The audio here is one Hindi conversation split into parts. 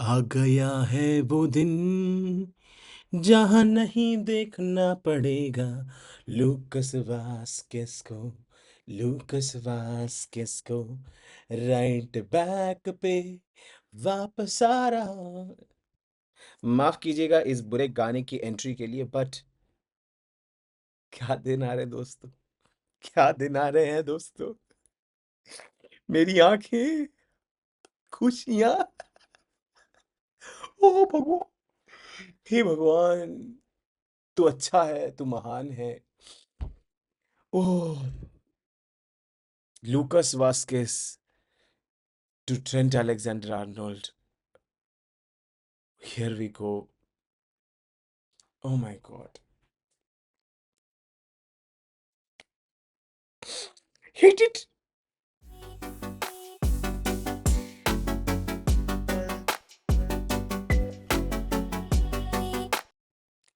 आ गया है वो दिन जहां नहीं देखना पड़ेगा लूकस वास्केस को। लूकस वास्केस को राइट बैक पे वापस आ रहा। माफ कीजिएगा इस बुरे गाने की एंट्री के लिए, बट क्या दिन आ रहे दोस्तों, क्या दिन आ रहे हैं दोस्तों। मेरी आंखें, खुशियां, ओ भगवान, हे भगवान, तू अच्छा है, तू महान है। Oh, Lucas Vazquez to Trent Alexander-Arnold. Here we go. Oh my God. Hit it!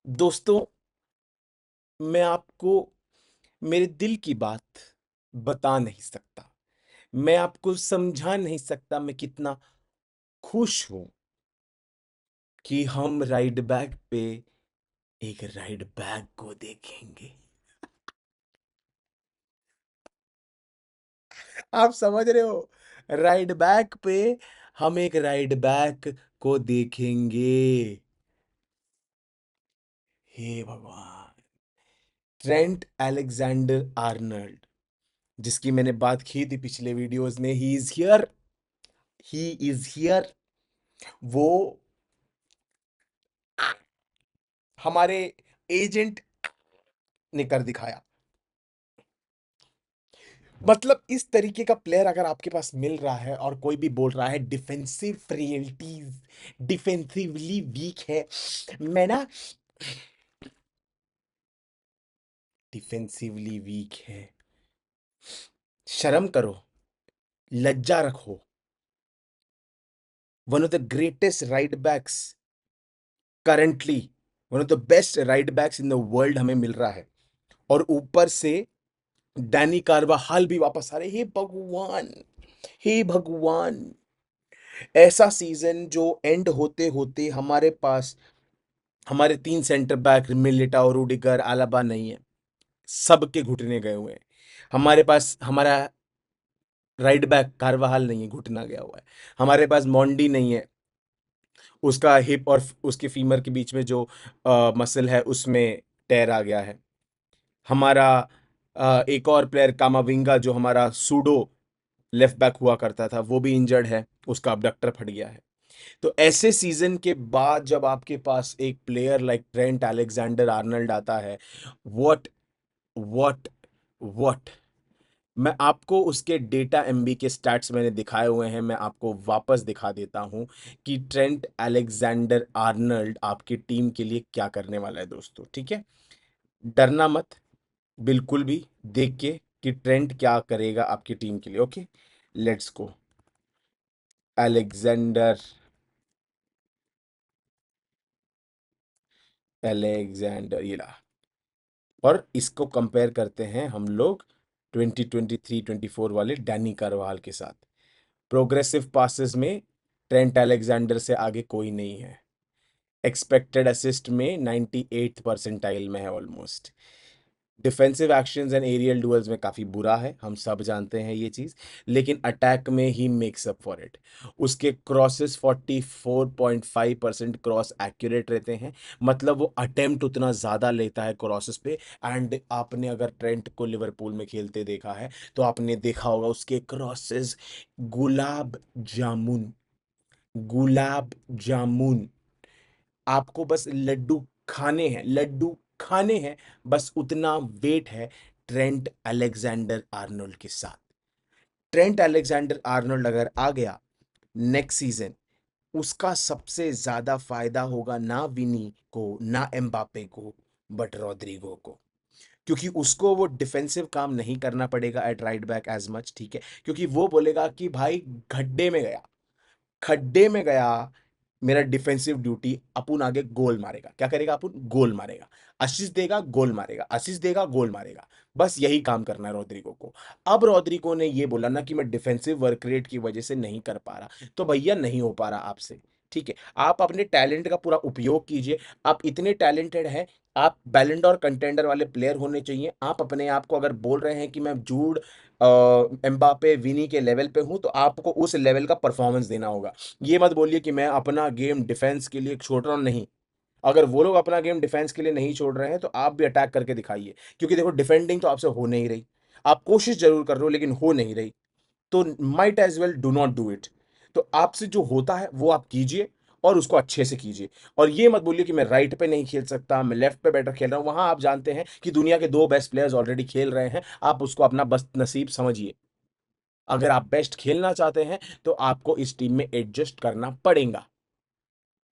दोस्तों, मैं आपको मेरे दिल की बात बता नहीं सकता। मैं आपको समझा नहीं सकता मैं कितना खुश हूं कि हम राइड बैक पे एक राइड बैक को देखेंगे। आप समझ रहे हो? राइड बैक पे हम एक राइड बैक को देखेंगे। हे भगवान, ट्रेंट अलेक्जेंडर आर्नल्ड, जिसकी मैंने बात की थी पिछले वीडियोस में, he is here, he is here. वो हमारे एजेंट ने कर दिखाया। मतलब इस तरीके का प्लेयर अगर आपके पास मिल रहा है और कोई भी बोल रहा है डिफेंसिव फ्रीलिटीज, डिफेंसिवली वीक है, मैं ना, डिफेंसिवली वीक है, शर्म करो, लज्जा रखो। One of the greatest right backs currently, one of the best right backs in the world हमें मिल रहा है, और ऊपर से डैनी कार्वाहाल भी वापस आ रहे। हे भगवान, हे भगवान, ऐसा सीजन जो एंड होते होते हमारे पास हमारे तीन सेंटर बैक मिलिटाओ, रूडिगर, आलाबा नहीं है, सबके घुटने गए हुए हैं। हमारे पास हमारा राइट बैक कार्वाहाल नहीं है, घुटना गया हुआ है। हमारे पास मोंडी नहीं है, उसका हिप और उसके फीमर के बीच में जो मसल है उसमें टेयर आ गया है। हमारा एक और प्लेयर कामाविंगा जो हमारा सूडो लेफ्ट बैक हुआ करता था, वो भी इंजर्ड है, उसका अबडक्टर फट गया है। तो ऐसे सीजन के बाद जब आपके पास एक player like Trent Alexander Arnold आता है, व्हाट व्हाट व्हाट, मैं आपको उसके डेटा एमबी के स्टैट्स मैंने दिखाए हुए हैं, मैं आपको वापस दिखा देता हूं कि ट्रेंट अलेक्जेंडर आर्नल्ड आपकी टीम के लिए क्या करने वाला है दोस्तों। ठीक है, डरना मत बिल्कुल भी देख के कि ट्रेंट क्या करेगा आपकी टीम के लिए। Okay, let's go. Alexander, Alexander ये ला, और इसको कंपेयर करते हैं हम लोग 2023-24 वाले डैनी कारवाल के साथ। प्रोग्रेसिव पासेस में ट्रेंट अलेक्जेंडर से आगे कोई नहीं है। एक्सपेक्टेड असिस्ट में 98th परसेंटाइल में है almost. Defensive actions and aerial duels में काफ़ी बुरा है, हम सब जानते हैं ये चीज़, लेकिन अटैक में he makes up for it. उसके क्रॉसेस 44.5% क्रॉस एक्यूरेट रहते हैं, मतलब वो अटेम्प्ट उतना ज़्यादा लेता है क्रॉसेस पे। एंड आपने अगर ट्रेंट को लिवरपूल में खेलते देखा है तो आपने देखा होगा उसके क्रॉसेस गुलाब जामुन, गुलाब जामुन। आपको बस लड्डू खाने हैं, लड्डू खाने हैं, बस उतना वेट है ट्रेंट अलेक्जेंडर आर्नोल्ड के साथ। ट्रेंट अलेक्जेंडर आर्नोल्ड अगर आ गया नेक्स्ट सीजन, उसका सबसे ज्यादा फायदा होगा ना विनी को, ना एम्बापे को, बट रॉड्रिगो को। क्योंकि उसको वो डिफेंसिव काम नहीं करना पड़ेगा at right back as much. ठीक है, क्योंकि वो बोलेगा कि भाई गड्ढे में गया, खड्डे में गया, मेरा डिफेंसिव ड्यूटी, अपुन आगे गोल मारेगा। क्या करेगा अपुन? गोल मारेगा, असिस्ट देगा, गोल मारेगा, असिस्ट देगा, गोल मारेगा। बस यही काम करना है रॉड्रिगो को। अब रॉड्रिगो ने ये बोला ना कि मैं डिफेंसिव वर्क रेट की वजह से नहीं कर पा रहा, तो भैया नहीं हो पा रहा आपसे, ठीक है, आप अपने टैलेंट का पूरा उपयोग कीजिए। आप इतने टैलेंटेड हैं, आप बैलन डॉर कंटेंडर वाले प्लेयर होने चाहिए। आप अपने आप को अगर बोल रहे हैं कि मैं जूड, एम्बापे, विनी के लेवल पे हूं, तो आपको उस लेवल का परफॉर्मेंस देना होगा। ये मत बोलिए कि मैं अपना गेम डिफेंस के लिए छोड़ रहा हूं, नहीं। अगर वो लोग अपना गेम डिफेंस के लिए नहीं छोड़ रहे हैं, तो आप भी अटैक करके दिखाइए, क्योंकि देखो डिफेंडिंग तो आपसे हो नहीं रही। आप कोशिश जरूर कर रहे हो, लेकिन हो नहीं रही, तो might as well do not do it. तो आपसे जो होता है वो आप कीजिए, और उसको अच्छे से कीजिए। और ये मत बोलिए कि मैं राइट पे नहीं खेल सकता, मैं लेफ्ट पे बेटर खेल रहा हूं। वहां आप जानते हैं कि दुनिया के दो बेस्ट प्लेयर्स ऑलरेडी खेल रहे हैं, आप उसको अपना बस नसीब समझिए। अगर आप बेस्ट खेलना चाहते हैं, तो आपको इस टीम में एडजस्ट करना पड़ेगा।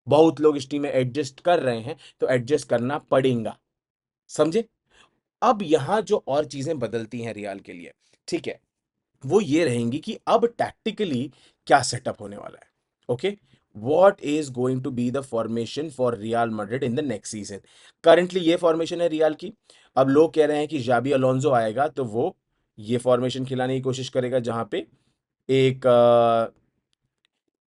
बहुत लोग इस टीम में एडजस्ट कर रहे हैं, तो एडजस्ट करना पड़ेगा, समझे। अब यहां जो और चीजें बदलती हैं रियाल के लिए, ठीक है, वो ये रहेंगी कि अब टैक्टिकली क्या सेटअप होने वाला है। Okay, what is going to be the formation for Real Madrid in the next season. Currently ये फॉर्मेशन है रियल की। अब लोग कह रहे हैं कि जाबी अलोंसो आएगा तो वो ये फॉर्मेशन खिलाने की कोशिश करेगा, जहां पे एक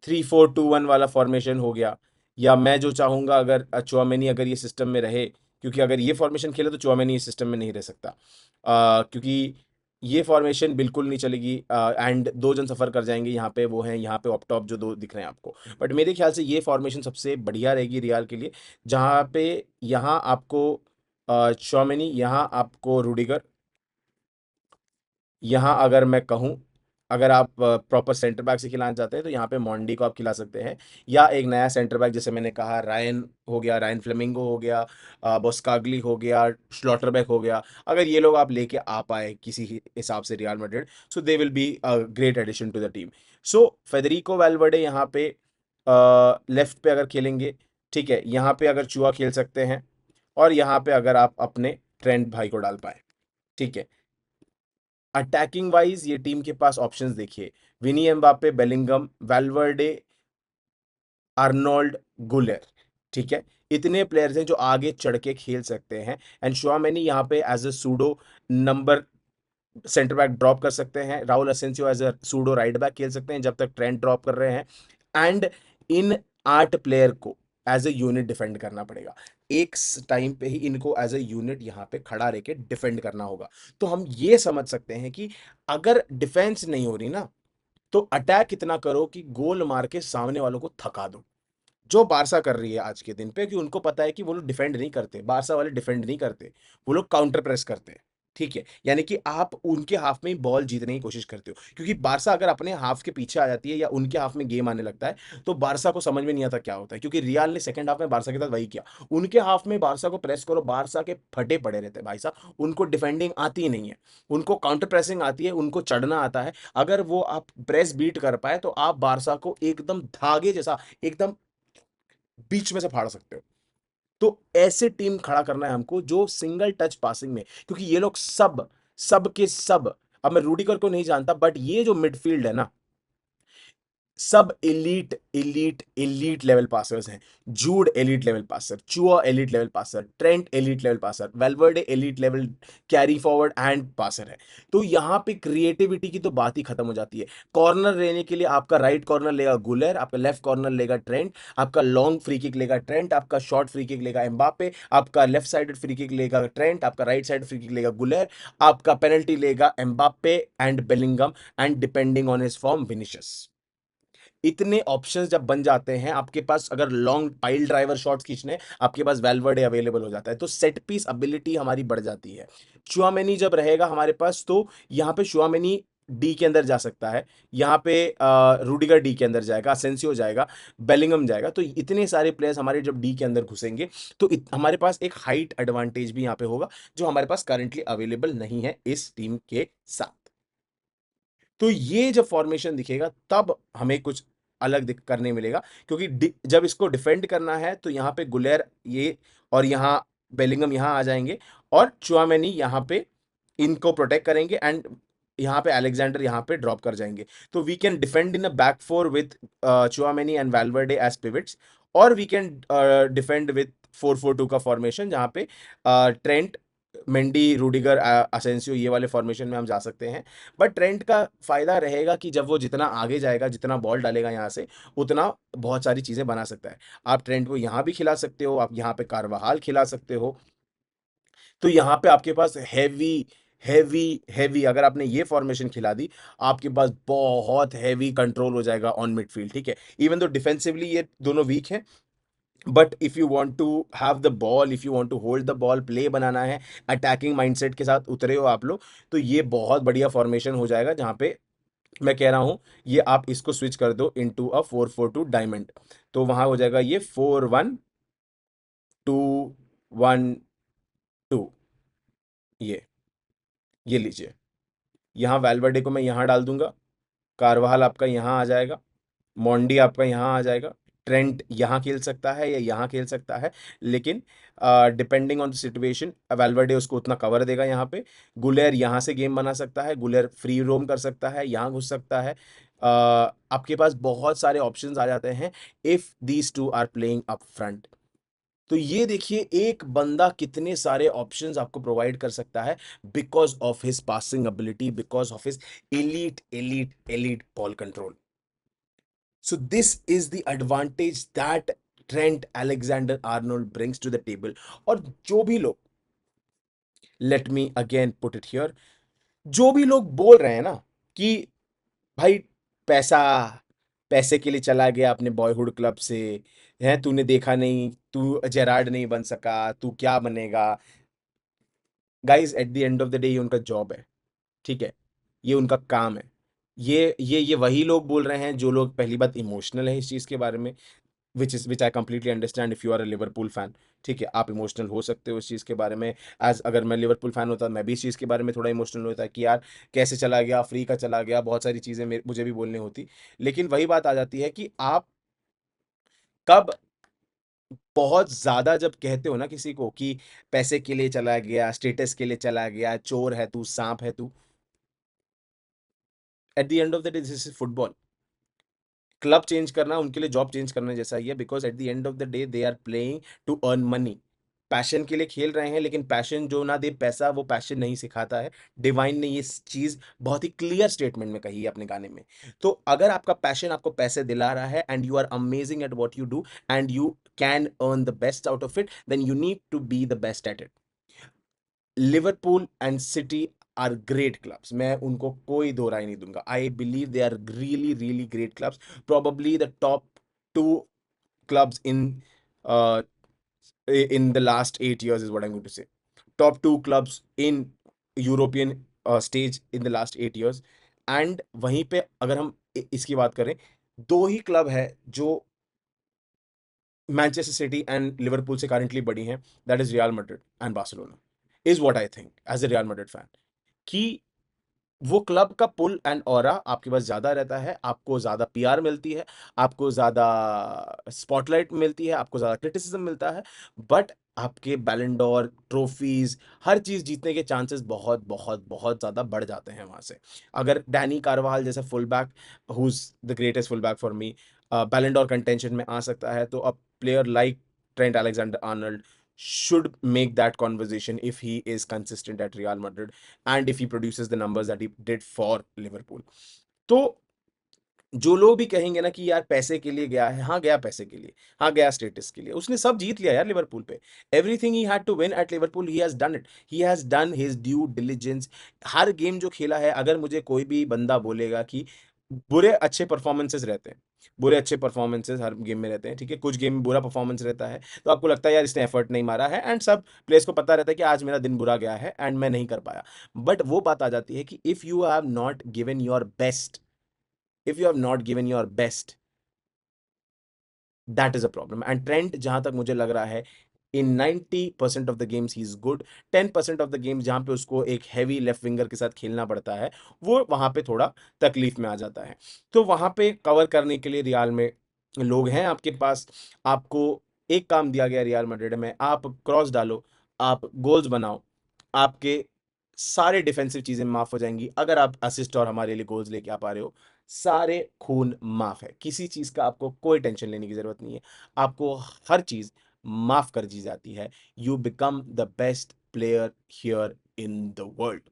3-4-2-1 वाला फॉर्मेशन हो गया। या मैं जो चाहूंगा, अगर चुआमेनी अगर ये सिस्टम में रहे, क्योंकि अगर ये फॉर्मेशन खेले तो चुआमेनी इस सिस्टम में नहीं रह सकता, क्योंकि ये फॉर्मेशन बिल्कुल नहीं चलेगी, एंड दो जन सफर कर जाएंगे। यहाँ पे वो हैं, यहाँ पे ऑप टॉप जो दो दिख रहे हैं आपको। बट मेरे ख्याल से ये फॉर्मेशन सबसे बढ़िया रहेगी रियाल के लिए, जहाँ पे यहाँ आपको चुआमेनी, यहाँ आपको रूडिगर, यहाँ अगर मैं कहूँ, अगर आप प्रॉपर सेंटर बैक से खिलाना चाहते हैं, तो यहाँ पे मोंडी को आप खिला सकते हैं। या एक नया सेंटर बैक, जैसे मैंने कहा, रायन हो गया, रायन फ्लेमिंगो हो गया, बोस्काग्ली हो गया, स्लॉटरबैक हो गया। अगर ये लोग आप लेके आ पाए किसी हिसाब से Real Madrid, so they will be a great addition to the team. So Federico Valverde यहाँ पे लेफ्ट पे अगर खेलेंगे, ठीक है, यहाँ पे अगर चुआ खेल सकते हैं, और यहाँ पे अगर आप अपने ट्रेंट भाई को डाल पाए, ठीक है। अटैकिंग वाइज ये टीम के पास ऑप्शंस देखिए, विनी एम्बापे, बेलिंगम, वैल्वर्डे, आर्नोल्ड, गुलेर, ठीक है। इतने प्लेयर्स हैं जो आगे चढ़ के खेल सकते हैं। एंड शोआमेनी यहाँ पे as a pseudo number centre back drop कर सकते हैं। Raul Asencio as a pseudo right back खेल सकते हैं जब तक ट्रेंट ड्रॉप कर रहे हैं। एंड इन 8 प्लेयर को एज ए यूनिट डिफेंड करना पड़ेगा। एक टाइम पे ही इनको एज ए यूनिट यहाँ पे खड़ा रह के डिफेंड करना होगा। तो हम ये समझ सकते हैं कि अगर डिफेंस नहीं हो रही ना, तो अटैक इतना करो कि गोल मार के सामने वालों को थका दो, जो बारसा कर रही है आज के दिन पे। कि उनको पता है कि वो लोग डिफेंड नहीं करते, बारसा वाले डिफेंड नहीं करते, वो लोग काउंटर प्रेस करते हैं, ठीक है। यानी कि आप उनके हाफ में ही बॉल जीतने की कोशिश करते हो, क्योंकि बारसा अगर अपने हाफ के पीछे आ जाती है या उनके हाफ में गेम आने लगता है, तो बारसा को समझ में नहीं आता क्या होता है। क्योंकि रियाल ने सेकंड हाफ में बारसा के साथ वही किया। उनके हाफ में बारसा को प्रेस करो, बारसा के फटे पड़े रहते हैं भाई साहब, उनको डिफेंडिंग आती ही नहीं है, उनको काउंटर प्रेसिंग आती है, उनको चढ़ना आता है। अगर वो आप प्रेस बीट कर पाए, तो आप बारसा को एकदम धागे जैसा एकदम बीच में से फाड़ सकते हो। तो ऐसे टीम खड़ा करना है हमको जो सिंगल टच पासिंग में, क्योंकि ये लोग सब के सब, अब मैं रूडिगर को नहीं जानता, बट ये जो मिडफील्ड है ना, सब elite elite elite level passers हैं। जूड एलीट लेवल पासर, चुआ elite level passer, Trent elite level passer, Valverde elite level carry forward and passer है। तो यहां पे क्रिएटिविटी की तो बात ही खत्म हो जाती है। कॉर्नर लेने के लिए आपका राइट कॉर्नर लेगा गुलेर, आपका लेफ्ट कॉर्नर लेगा ट्रेंट, आपका लॉन्ग फ्री किक लेगा ट्रेंट, आपका शॉर्ट फ्री किक लेगा एम्बापे, आपका लेफ्ट साइडेड फ्री किक लेगा ट्रेंट, आपका राइट साइड फ्री किक लेगा गुलेर, आपका पेनल्टी लेगा Mbappe and Bellingham, and depending on his form Vinicius. इतने ऑप्शंस जब बन जाते हैं आपके पास, अगर लॉन्ग पाइल ड्राइवर शॉट्स खींचने, आपके पास वेलवर्डे अवेलेबल हो जाता है, तो सेट पीस एबिलिटी हमारी बढ़ जाती है। चुआमेनी जब रहेगा हमारे पास, तो यहाँ पे चुआमेनी डी के अंदर जा सकता है, यहाँ पे रूडिगर डी के अंदर जाएगा, असेंसियो जाएगा, बेलिंगम जाएगा। तो इतने सारे प्लेयर्स हमारे जब डी के अंदर घुसेंगे, तो हमारे पास एक हाइट एडवांटेज भी यहाँ पे होगा, जो हमारे पास करंटली अवेलेबल नहीं है इस टीम के साथ। तो ये जब फॉर्मेशन दिखेगा, तब हमें कुछ अलग करने मिलेगा, क्योंकि जब इसको डिफेंड करना है, तो यहाँ पे गुलेर ये, और यहाँ बेलिंगम यहाँ आ जाएंगे, और चुआमेनी यहाँ पे इनको प्रोटेक्ट करेंगे, एंड यहाँ पे अलेक्जेंडर यहाँ पे ड्रॉप कर जाएंगे। तो we can defend in a back four with Tchouameni and Valverde as pivots, और वी कैन डिफेंड विथ 4-4-2 का फॉर्मेशन, जहाँ पे ट्रेंट, मेंडी, रूडिगर, असेंसियो, ये वाले फॉर्मेशन में हम जा सकते हैं। बट ट्रेंट का फायदा रहेगा कि जब वो जितना आगे जाएगा, जितना बॉल डालेगा यहाँ से, उतना बहुत सारी चीजें बना सकता है। आप ट्रेंट को यहाँ भी खिला सकते हो, आप यहाँ पे कारवाहाल खिला सकते हो। तो यहाँ पे आपके पास हैवी हैवी हैवी, अगर आपने ये फॉर्मेशन खिला दी, आपके पास बहुत हैवी कंट्रोल हो जाएगा ऑन मिडफील्ड, ठीक है। इवन तो डिफेंसिवली ये दोनों वीक हैं, but if you want to have the ball, if you want to hold the ball, play बनाना है, अटैकिंग माइंडसेट के साथ उतरे हो आप लोग, तो ये बहुत बढ़िया फॉर्मेशन हो जाएगा, जहां पे मैं कह रहा हूं ये आप इसको स्विच कर दो इनटू अ 4-4-2 डायमंड। तो वहां हो जाएगा ये 4-1-2-1-2। ये लीजिए, यहाँ वैल्वर्डे को मैं यहाँ डाल दूंगा, कारवाहल आपका यहाँ आ जाएगा, मोंडी आपका यहाँ आ जाएगा, ट्रेंट यहाँ खेल सकता है या यहाँ खेल सकता है, लेकिन डिपेंडिंग ऑन द सिचुएशन वैल्वर्डे उसको उतना कवर देगा यहाँ पे। गुलेर यहाँ से गेम बना सकता है, गुलेर फ्री रोम कर सकता है, यहाँ घुस सकता है। आपके पास बहुत सारे ऑप्शंस आ जाते हैं if these two are playing up front. तो ये देखिए एक बंदा कितने सारे ऑप्शंस आपको प्रोवाइड कर सकता है, because of his passing ability, because of his elite elite elite ball control. So this is the advantage that Trent Alexander-Arnold brings to the table। और जो भी लोग, let me again put it here, जो भी लोग बोल रहे हैं ना कि भाई पैसा, पैसे के लिए चला गया अपने बॉयहुड क्लब से, है तूने देखा नहीं, तू जेरार्ड नहीं बन सका, तू क्या बनेगा। Guys eight the end of the day ये उनका जॉब है, ठीक है, ये उनका काम है। ये वही लोग बोल रहे हैं जो लोग पहली बात इमोशनल है इस चीज के बारे में, which I completely understand if you are a Liverpool fan. ठीक है, आप इमोशनल हो सकते हो इस चीज़ के बारे में। एज अगर मैं लिवरपूल फैन होता मैं भी इस चीज़ के बारे में थोड़ा इमोशनल होता कि यार कैसे चला गया, फ्री का चला गया, बहुत सारी चीज़ें मुझे भी बोलनी होती। लेकिन वही बात आ जाती है कि आप कब बहुत ज़्यादा जब कहते हो ना किसी को कि पैसे के लिए चला गया, स्टेटस के लिए चला गया, चोर है तू, सांप है तू, at the end of the day this is football. Club change करना उनके लिए जॉब चेंज करने जैसा ही है, because at the end of the day they are playing to earn money. Passion के लिए खेल रहे हैं, लेकिन पैशन जो ना दे पैसा, वो पैशन नहीं सिखाता है। डिवाइन ने ये चीज बहुत ही क्लियर स्टेटमेंट में कही है अपने गाने में। तो अगर आपका पैशन आपको पैसे दिला रहा है and you are amazing at what you do and you can earn the best out of it, then you need to be the best at it. Liverpool and City are great clubs, मैं उनको कोई दो राय नहीं दूंगा। I believe they are really really great clubs, probably the top two clubs in the last 8 years is what I'm going to say. Top two clubs in European stage in the last 8 years। And वहीं पे अगर हम इसकी बात करें, दो ही क्लब है जो मैनचेस्टर सिटी एंड लिवरपूल से करंटली बड़ी हैं, that is Real Madrid and Barcelona, is what I think as a Real Madrid fan. कि वो क्लब का पुल एंड ऑरा आपके पास ज्यादा रहता है, आपको ज्यादा पीआर मिलती है, आपको ज्यादा स्पॉटलाइट मिलती है, आपको ज्यादा क्रिटिसिज्म मिलता है, बट आपके बैलेंडोर ट्रॉफीज, हर चीज जीतने के चांसेस बहुत बहुत बहुत ज्यादा बढ़ जाते हैं वहां से। अगर डैनी कारवाल जैसा full back, who is the greatest full back for me, Ballon d'Or contention में आ सकता है, तो a player like Trent Alexander Arnold should make that conversation if he is consistent at Real Madrid and if he produces the numbers that he did for Liverpool। तो जो लोग भी कहेंगे ना कि यार पैसे के लिए गया है, हाँ गया पैसे के लिए, हाँ गया स्टेटस के लिए, उसने सब जीत लिया यार लिवरपूल पे। Everything he had to win at Liverpool he has done it, he has done his due diligence. हर गेम जो खेला है, अगर मुझे कोई भी बंदा बोलेगा कि बुरे अच्छे परफॉर्मेंसेस रहते हैं, बुरे अच्छे परफॉर्मेंसेस हर गेम में रहते हैं, ठीक है, कुछ गेम में बुरा परफॉर्मेंस रहता है, तो आपको लगता है यार इसने एफर्ट नहीं मारा है, एंड सब प्लेयर्स को पता रहता है कि आज मेरा दिन बुरा गया है एंड मैं नहीं कर पाया। बट वो बात आ जाती है कि if you have not given your best, if you have not given your best, that is a problem। and Trent जहां तक मुझे लग रहा है, in 90% of the games he is good। 10% of the games जहां पे उसको एक हैवी लेफ्ट विंगर के साथ खेलना पड़ता है, वो वहां पे थोड़ा तकलीफ में आ जाता है। तो वहां पे कवर करने के लिए रियाल में लोग हैं आपके पास। आपको एक काम दिया गया रियल मैड्रिड में, आप क्रॉस डालो, आप गोल्स बनाओ, आपके सारे डिफेंसिव चीजें माफ हो जाएंगी। अगर आप असिस्ट और हमारे लिए गोल्स लेके आ पा रहे हो, सारे खून माफ है, किसी चीज का आपको कोई टेंशन लेने की जरूरत नहीं है, आपको हर चीज माफ कर दी जाती है। You become the best player here in the world.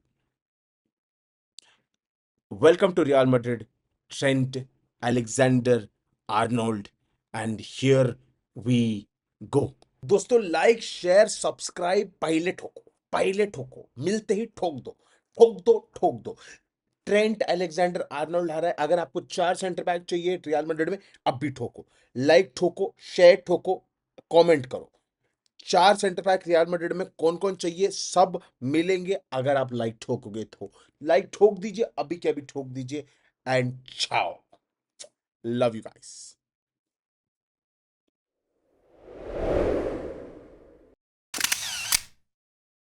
Welcome to Real Madrid, Trent Alexander Arnold, and here we go. दोस्तों लाइक शेयर सब्सक्राइब पहले ठोको मिलते ही ठोक दो। ट्रेंट अलेक्जेंडर आर्नोल्ड आ रहा है। अगर आपको 4 सेंटर बैक चाहिए रियल मैड्रिड में, अब भी ठोको, लाइक ठोको, शेयर ठोको, कमेंट करो। 4 सेंटर बैक रियल मैड्रिड में कौन कौन चाहिए, सब मिलेंगे अगर आप लाइक ठोकोगे तो। लाइक ठोक दीजिए, अभी के अभी ठोक दीजिए। एंड चाओ, लव यू गाइस।